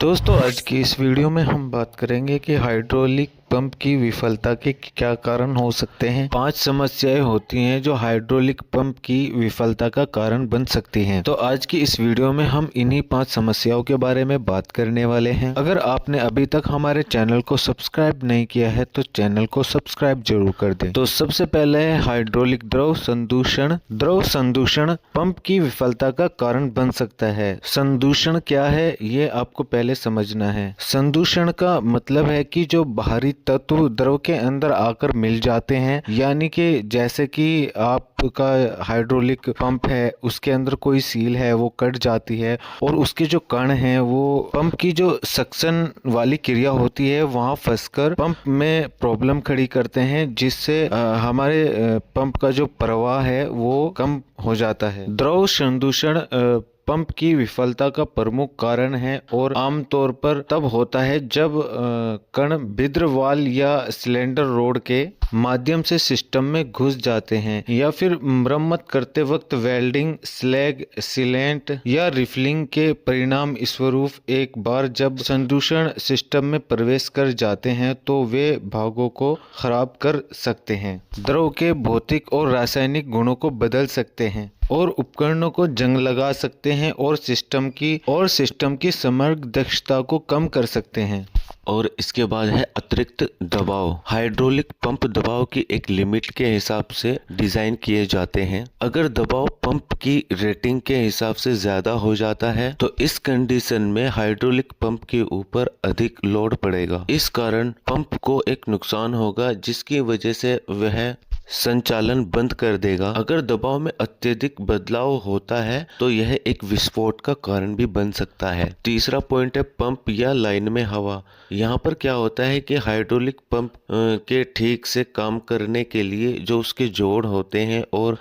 दोस्तों, आज की इस वीडियो में हम बात करेंगे कि हाइड्रोलिक पंप की विफलता के क्या कारण हो सकते हैं। 5 समस्याएं होती हैं जो हाइड्रोलिक पंप की विफलता का कारण बन सकती हैं। तो आज की इस वीडियो में हम इन्हीं 5 समस्याओं के बारे में बात करने वाले हैं। अगर आपने अभी तक हमारे चैनल को सब्सक्राइब नहीं किया है तो चैनल को सब्सक्राइब जरूर कर दें। तो सबसे पहले है हाइड्रोलिक द्रव संदूषण। द्रव संदूषण पंप की विफलता का कारण बन सकता है। संदूषण क्या है ये आपको पहले समझना है। संदूषण का मतलब है कि जो बाहरी तत्व द्रव के अंदर आकर मिल जाते हैं, यानी कि जैसे कि आपका हाइड्रोलिक पंप है, उसके अंदर कोई सील है वो कट जाती है और उसके जो कण हैं वो पंप की जो सक्शन वाली क्रिया होती है वहां फंसकर पंप में प्रॉब्लम खड़ी करते हैं, जिससे हमारे पंप का जो प्रवाह है वो कम हो जाता है। द्रव संदूषण पंप की विफलता का प्रमुख कारण है और आमतौर पर तब होता है जब कण भिद्र वाल्व या सिलेंडर रोड के माध्यम से सिस्टम में घुस जाते हैं या फिर मरम्मत करते वक्त वेल्डिंग, स्लैग, सीलेंट या रिफिलिंग के परिणाम स्वरूप एक बार जब संदूषण सिस्टम में प्रवेश कर जाते हैं तो वे भागों को खराब कर सकते हैं, द्रव के भौतिक और रासायनिक गुणों को बदल सकते हैं और उपकरणों को जंग लगा सकते हैं और सिस्टम की समग्र दक्षता को कम कर सकते हैं। और इसके बाद है अतिरिक्त दबाव। हाइड्रोलिक पंप दबाव की एक लिमिट के हिसाब से डिजाइन किए जाते हैं। अगर दबाव पंप की रेटिंग के हिसाब से ज्यादा हो जाता है तो इस कंडीशन में हाइड्रोलिक पंप के ऊपर अधिक लोड पड़ेगा। इस कारण पंप को एक नुकसान होगा जिसकी वजह से वह संचालन बंद कर देगा। अगर दबाव में अत्यधिक बदलाव होता है तो यह एक विस्फोट का कारण भी बन सकता है। तीसरा पॉइंट है पंप या लाइन में हवा। यहाँ पर क्या होता है कि हाइड्रोलिक पंप के ठीक से काम करने के लिए जो उसके जोड़ होते हैं और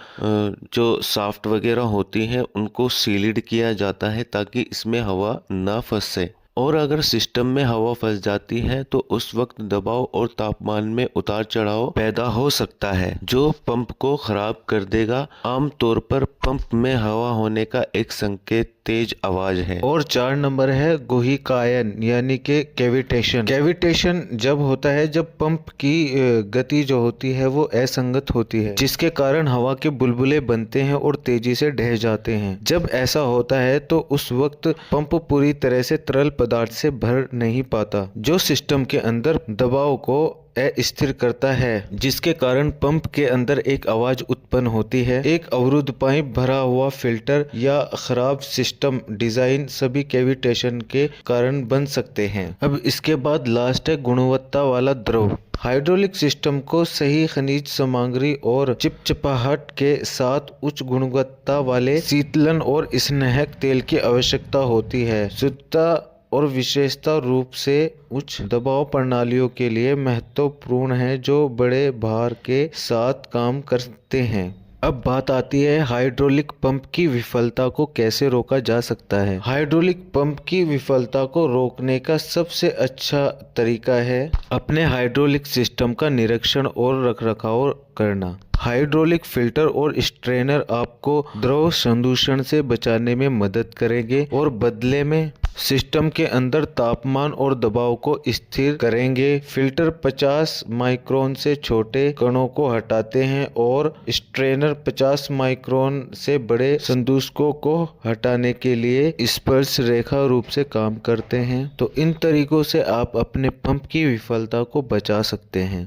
जो शाफ्ट वगैरह होती हैं उनको सील्ड किया जाता है ताकि इसमें हवा ना फंसे। और अगर सिस्टम में हवा फंस जाती है तो उस वक्त दबाव और तापमान में उतार चढ़ाव पैदा हो सकता है जो पंप को खराब कर देगा। आमतौर पर पंप में हवा होने का एक संकेत तेज आवाज है। और 4 नंबर है गुहिकायन यानी कि कैविटेशन। कैविटेशन जब होता है जब पंप की गति जो होती है वो असंगत होती है, जिसके कारण हवा के बुलबुले बनते हैं और तेजी से ढह जाते हैं। जब ऐसा होता है तो उस वक्त पंप पूरी तरह से तरल पदार्थ से भर नहीं पाता, जो सिस्टम के अंदर दबाव को अस्थिर करता है, जिसके कारण पंप के अंदर एक आवाज उत्पन्न होती है। एक अवरुद्ध पाइप, भरा हुआ फिल्टर या खराब सिस्टम डिजाइन सभी कैविटेशन के कारण बन सकते हैं। अब इसके बाद लास्ट है गुणवत्ता वाला द्रव। हाइड्रोलिक सिस्टम को सही खनिज सामग्री और चिपचिपाहट के साथ उच्च गुणवत्ता वाले शीतलन और स्नेहक तेल की आवश्यकता होती है। शुद्धता और विशेषता रूप से उच्च दबाव प्रणालियों के लिए महत्वपूर्ण है जो बड़े भार के साथ काम करते हैं। अब बात आती है हाइड्रोलिक पंप की विफलता को कैसे रोका जा सकता है। हाइड्रोलिक पंप की विफलता को रोकने का सबसे अच्छा तरीका है अपने हाइड्रोलिक सिस्टम का निरीक्षण और रखरखाव करना। हाइड्रोलिक फिल्टर और स्ट्रेनर आपको द्रव संदूषण से बचाने में मदद करेंगे और बदले में सिस्टम के अंदर तापमान और दबाव को स्थिर करेंगे। फिल्टर 50 माइक्रोन से छोटे कणों को हटाते हैं और स्ट्रेनर 50 माइक्रोन से बड़े संदूषकों को हटाने के लिए स्पर्श रेखा रूप से काम करते हैं। तो इन तरीकों से आप अपने पंप की विफलता को बचा सकते हैं।